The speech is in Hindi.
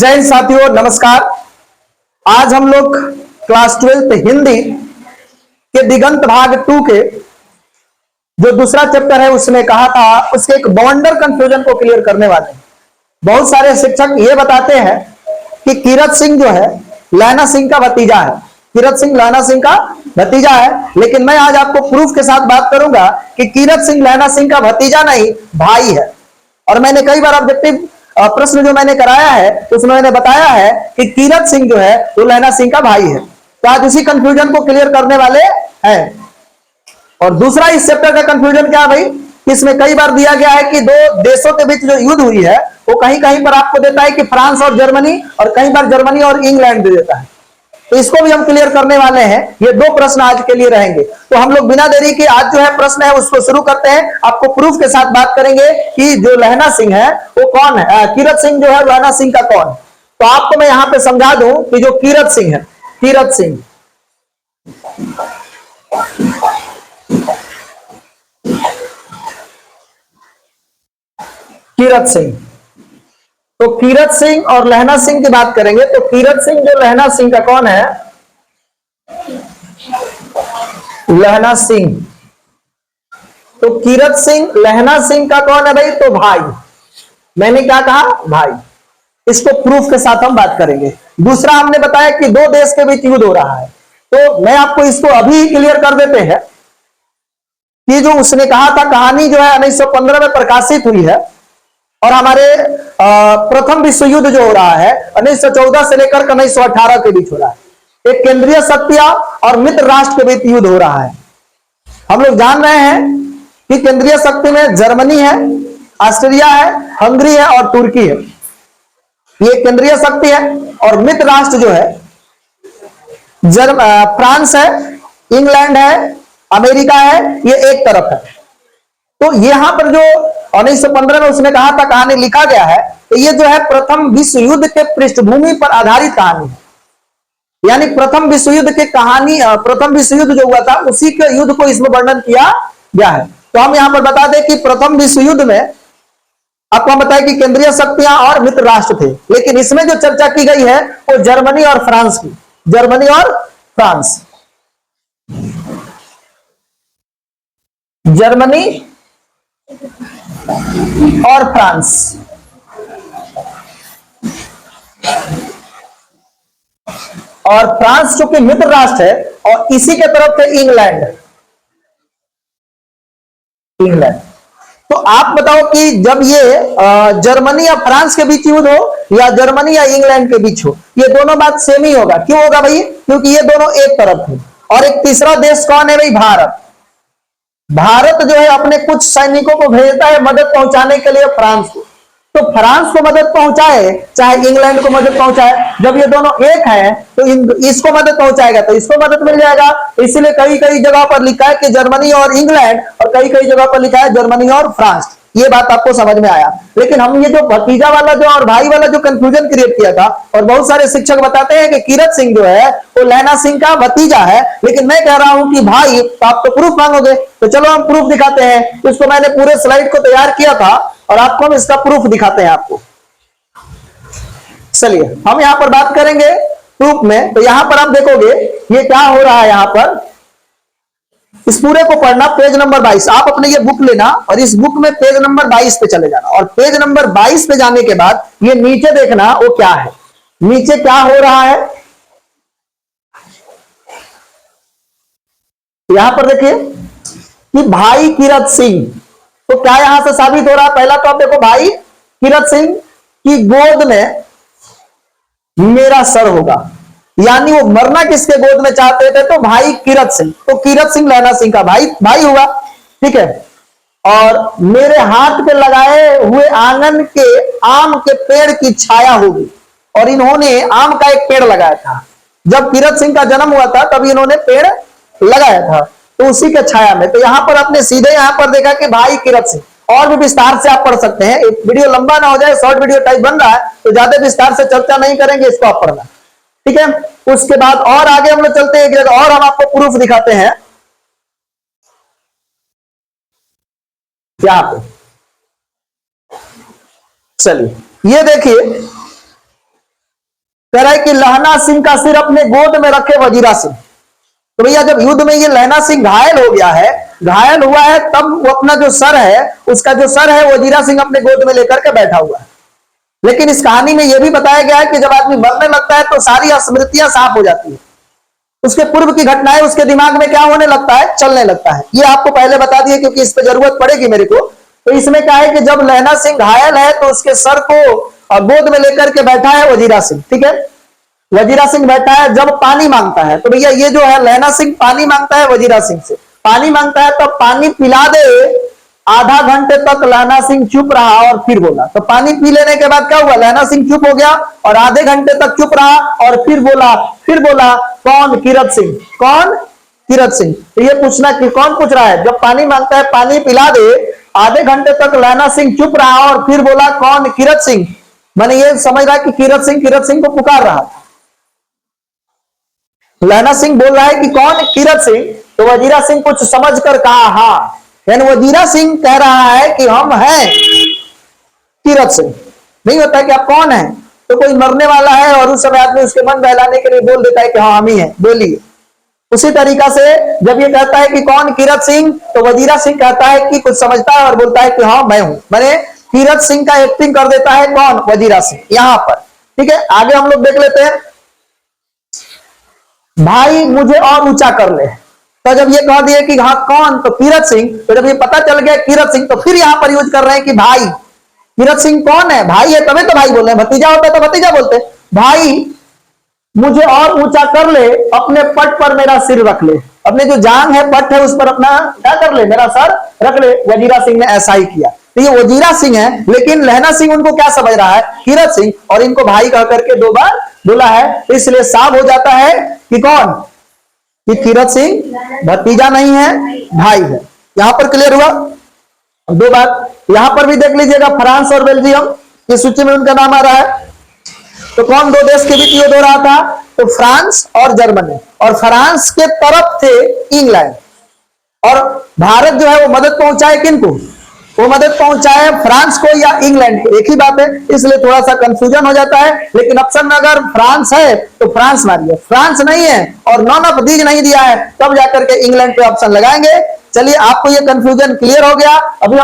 जय हिंद साथियों, नमस्कार। आज हम लोग क्लास 12 हिंदी के दिगंत भाग 2 के जो दूसरा चैप्टर है उसमें कहा था उसके एक बाउंडर कंफ्यूजन को क्लियर करने वाले हैं। बहुत सारे शिक्षक ये बताते हैं कि कीरत सिंह जो है लैना सिंह का भतीजा है। कीरत सिंह लैना सिंह का भतीजा है, लेकिन मैं आज आपको प्रूफ के साथ बात करूंगा कि कीरत सिंह लैना सिंह का भतीजा नहीं, भाई है। और मैंने कई बार ऑब्जेक्टिव प्रश्न जो मैंने कराया है तो उसमें मैंने बताया है कि कीरत सिंह जो है वो लैना सिंह का भाई है। तो आज उसी कंफ्यूजन को क्लियर करने वाले हैं। और दूसरा इस चैप्टर का कंफ्यूजन क्या भाई, इसमें कई बार दिया गया है कि दो देशों के बीच जो युद्ध हुई है वो कहीं कहीं पर आपको देता है कि फ्रांस और जर्मनी, और कई बार जर्मनी और इंग्लैंड दे देता है। तो इसको भी हम क्लियर करने वाले हैं। ये दो प्रश्न आज के लिए रहेंगे। तो हम लोग बिना देरी के आज जो है प्रश्न है उसको शुरू करते हैं। आपको प्रूफ के साथ बात करेंगे कि जो लैना सिंह है वो कौन है, कीरत सिंह जो है लैना सिंह का कौन। तो आपको मैं यहां पे समझा दूं कि जो कीरत सिंह है, कीरत सिंह कीरत सिंह तो कीरत सिंह और लैना सिंह की बात करेंगे। तो कीरत सिंह जो लैना सिंह का कौन है, लैना सिंह। तो कीरत सिंह लैना सिंह का कौन है भाई, तो भाई। मैंने क्या कहा, भाई। इसको प्रूफ के साथ हम बात करेंगे। दूसरा हमने बताया कि दो देश के बीच युद्ध हो रहा है। तो मैं आपको इसको अभी क्लियर कर देते हैं कि जो उसने कहा था कहानी जो है 1915 में प्रकाशित हुई है। और हमारे प्रथम विश्व युद्ध जो हो रहा है 1914 से लेकर 1918 के बीच हो रहा है। एक केंद्रीय शक्तियां और मित्र राष्ट्र के बीच युद्ध हो रहा है। हम लोग जान रहे हैं कि केंद्रीय शक्ति में जर्मनी है, ऑस्ट्रिया है, हंगरी है और तुर्की है। ये केंद्रीय शक्ति है। और मित्र राष्ट्र जो है फ्रांस है, इंग्लैंड है, अमेरिका है, ये एक तरफ है। तो यहां पर जो 1915 में उसने कहा था कहानी लिखा गया है, तो ये जो है प्रथम विश्व युद्ध के पृष्ठभूमि पर आधारित कहानी है। यानी प्रथम विश्व युद्ध की कहानी, प्रथम विश्व युद्ध जो हुआ था उसी के युद्ध को इसमें वर्णन किया गया है। तो हम यहां पर बता दें कि प्रथम विश्व युद्ध में आपको हम बताएं कि केंद्रीय शक्तियां और मित्र राष्ट्र थे, लेकिन इसमें जो चर्चा की गई है वो जर्मनी और फ्रांस की। जर्मनी और फ्रांस, जर्मनी और फ्रांस। और फ्रांस चूंकि मित्र राष्ट्र है और इसी के तरफ थे इंग्लैंड। इंग्लैंड तो आप बताओ कि जब ये जर्मनी या फ्रांस के बीच युद्ध हो या जर्मनी या इंग्लैंड के बीच हो, ये दोनों बात सेम ही होगा। क्यों होगा भाई, क्योंकि ये दोनों एक तरफ है। और एक तीसरा देश कौन है भाई, भारत। भारत जो है अपने कुछ सैनिकों को भेजता है मदद पहुंचाने के लिए फ्रांस को। तो फ्रांस को मदद पहुंचाए चाहे इंग्लैंड को मदद पहुंचाए, जब ये दोनों एक हैं तो इसको मदद पहुंचाएगा तो इसको मदद मिल जाएगा। इसलिए कई कई जगह पर लिखा है कि जर्मनी और इंग्लैंड, और कई कई जगह पर लिखा है जर्मनी और फ्रांस। ये बात आपको समझ में आया। लेकिन हम ये जो भतीजा वाला जो और भाई वाला जो कंफ्यूजन क्रिएट किया था, और बहुत सारे शिक्षक बताते हैं कि कीरत सिंह जो है वो लैना सिंह का भतीजा है, लेकिन मैं कह रहा हूं कि भाई। तो आप तो प्रूफ मांगोगे, तो चलो हम प्रूफ दिखाते हैं। इसको मैंने पूरे स्लाइड को तैयार किया था और आपको हम इसका प्रूफ दिखाते हैं आपको। चलिए हम यहां पर बात करेंगे प्रूफ में। तो यहां पर आप देखोगे ये क्या हो रहा है। यहां पर इस पूरे को पढ़ना, पेज नंबर 22। आप अपने ये बुक लेना और इस बुक में पेज नंबर 22 पे चले जाना। और पेज नंबर 22 पे जाने के बाद ये नीचे देखना वो क्या है, नीचे क्या हो रहा है। यहां पर देखिए कि भाई कीरत सिंह। तो क्या यहां से साबित हो रहा है, पहला तो आप देखो, भाई कीरत सिंह की गोद में मेरा सर होगा। यानी वो मरना किसके गोद में चाहते थे, तो भाई कीरत सिंह। तो कीरत सिंह लैना सिंह का भाई हुआ, ठीक है। और मेरे हाथ पे लगाए हुए आंगन के आम के पेड़ की छाया होगी। और इन्होंने आम का एक पेड़ लगाया था। जब कीरत सिंह का जन्म हुआ था तब इन्होंने पेड़ लगाया था, तो उसी के छाया में। तो यहां पर आपने सीधे यहां पर देखा कि भाई कीरत सिंह। और भी विस्तार से आप पढ़ सकते हैं, वीडियो लंबा ना हो जाए, शॉर्ट वीडियो टाइप बन रहा है तो ज्यादा विस्तार से चर्चा नहीं करेंगे, इसको आप पढ़ना, ठीक है। उसके बाद और आगे हम लोग चलते हैं, एक जगह और हम आपको प्रूफ दिखाते हैं। यहां पे चलिए ये देखिए कह रहा है कि लहना सिंह का सिर अपने गोद में रखे वजीरा सिंह। तो भैया जब युद्ध में ये लहना सिंह घायल हो गया है, घायल हुआ है, तब वो अपना जो सर है, उसका जो सर है वजीरा सिंह अपने गोद में लेकर के बैठा हुआ है। लेकिन इस कहानी में यह भी बताया गया है कि जब आदमी मरने लगता है तो सारी स्मृतियां साफ हो जाती है, उसके पूर्व की घटनाएं उसके दिमाग में क्या होने लगता है, चलने लगता है। ये आपको पहले बता दिए क्योंकि इस पर जरूरत पड़ेगी मेरे को। तो इसमें क्या है कि जब लहना सिंह घायल है तो उसके सर को गोद में लेकर के बैठा है वजीरा सिंह, ठीक है। वजीरा सिंह बैठा है, जब पानी मांगता है तो भैया ये जो है लहना सिंह पानी मांगता है वजीरा सिंह से, पानी मांगता है तो पानी पिला दे। आधा घंटे तक लहना सिंह चुप रहा और फिर बोला। तो पानी पी लेने के बाद क्या हुआ, लहना सिंह चुप हो गया और आधे घंटे तक चुप रहा और फिर बोला कौन, कीरत सिंह। कौन, कीरत सिंह। तो ये पूछना कि कौन पूछ रहा है, जब पानी मांगता है पानी पिला दे, आधे घंटे तक लहना सिंह चुप रहा और फिर बोला कौन, कीरत सिंह। मैंने ये समझ रहा कि कीरत सिंह को पुकार रहा। लहना सिंह बोल रहा है कि कौन, कीरत सिंह। तो वजीरा सिंह कुछ समझ कर कहा हाँ, यानी वजीरा सिंह कह रहा है कि हम हैं कीरत सिंह। नहीं होता है कि आप कौन हैं, तो कोई मरने वाला है और उस समय आदमी उसके मन बहलाने के लिए बोल देता है कि हाँ हम ही हैं, बोलिए। उसी तरीका से जब ये कहता है कि कौन, कीरत सिंह, तो वजीरा सिंह कहता है कि कुछ समझता है और बोलता है कि हाँ मैं हूं। मैंने कीरत सिंह का एक्टिंग कर देता है कौन, वजीरा सिंह, यहां पर। ठीक है, आगे हम लोग देख लेते हैं। भाई मुझे और ऊंचा कर ले। तो जब ये कह दिए कि हाँ कौन, तो कीरत सिंह। तो जब ये पता चल गया कीरत सिंह, तो फिर यहां पर यूज कर रहे हैं कि भाई। कीरत सिंह कौन है, भाई है, तभी तो भाई बोल रहे हैं। भतीजा होता तो भतीजा बोलते। भाई मुझे और ऊंचा कर ले, अपने पट पर मेरा सिर रख ले। अपने जो जांग है, पट है, उस पर अपना क्या कर ले, मेरा सर रख ले। वजीरा सिंह ने ऐसा ही किया। तो ये वजीरा सिंह है, लेकिन लहना सिंह उनको क्या समझ रहा है, कीरत सिंह, और इनको भाई कह करके 2 बार बोला है। तो इसलिए साफ हो जाता है कि कौन, कि कीरत सिंह भतीजा नहीं है, भाई है। यहां पर क्लियर हुआ। 2 बात यहां पर भी देख लीजिएगा, फ्रांस और बेल्जियम की सूची में उनका नाम आ रहा है। तो कौन 2 देश के बीच युद्ध हो रहा था, तो फ्रांस और जर्मनी। और फ्रांस के तरफ थे इंग्लैंड, और भारत जो है वो मदद पहुंचाए किनको, वो मदद पहुंचाए फ्रांस को या इंग्लैंड को, एक ही बात है। इसलिए थोड़ा सा कंफ्यूजन हो जाता है। लेकिन ऑप्शन में अगर फ्रांस है तो फ्रांस मारिए, फ्रांस नहीं है और नॉन ऑफ दीज नहीं दिया है, तब जाकर के इंग्लैंड पे ऑप्शन लगाएंगे। चलिए, आपको ये कंफ्यूजन क्लियर हो गया। अभी हम